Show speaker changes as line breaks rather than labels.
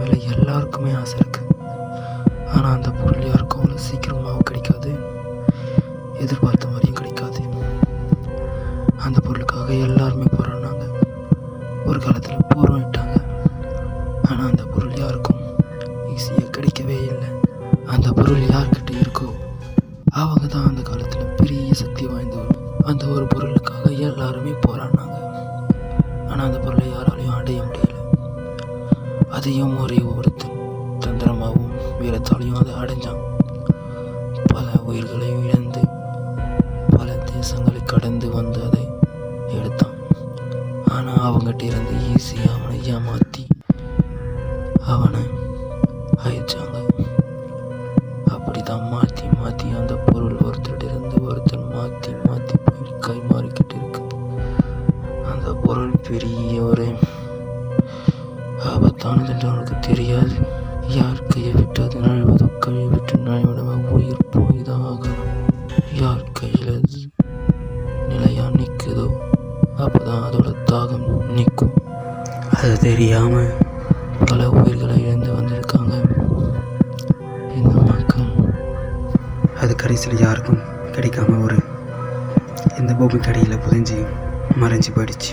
அதில் எல்லாருக்குமே ஆசை இருக்குது. ஆனால் அந்த பொருள் யாருக்கும் அவ்வளோ சீக்கிரமாக கிடைக்காது, எதிர்பார்த்த மாதிரியும் கிடைக்காது. அந்த பொருளுக்காக எல்லாருமே போராடினாங்க, ஒரு காலத்தில் போராடிட்டாங்க. ஆனால் அந்த பொருள் யாருக்கும் ஈஸியாக கிடைக்கவே இல்லை. அந்த பொருள் யார்கிட்ட இருக்கோ அவங்க தான் அந்த காலத்தில் பெரிய சக்தி வாய்ந்தவர். அந்த ஒரு பொருளுக்காக எல்லாருமே போராடினாங்க. ஆனால் அந்த பொருளை யாராலையும் அடைய முடியல. அதையும் ஒருத்தன் தந்திரமாகவும் வீரத்தாலையும் அதை அடைஞ்சான். பல உயிர்களை இழந்து பல தேசங்களை கடந்து வந்து அதை எடுத்தான். ஆனால் அவங்ககிட்ட இருந்து ஈஸியாக அவனை ஏமாற்றி அவனை அழிச்சாங்க. அப்படி தான் மாற்றி மாற்றி அந்த பொருள் ஒருத்தரிடருந்து ஒருத்தர் மாற்றி மாற்றி போய் கை மாறிக்கிட்டு இருக்கு. அந்த பொருள் பெரிய ஒரு ஆபத்தானது என்று அவனுக்கு தெரியாது. யார் கையை விட்டு அது நழுவதோ கையை விட்டு நழுவிடமாக உயிர் போய்தான் ஆகணும். யார் கையில் அது நிலையாக நிற்குதோ அப்போதான் அதோட தாகம் நிற்கும். அது தெரியாமல் பல உயிர்களை இழந்து வந்திருக்காங்க இந்த மக்கள். அது கடைசியில் யாருக்கும் கிடைக்காம இந்த பூமிக்கு அடியில் புதைஞ்சி மறைஞ்சு போயிடுச்சு.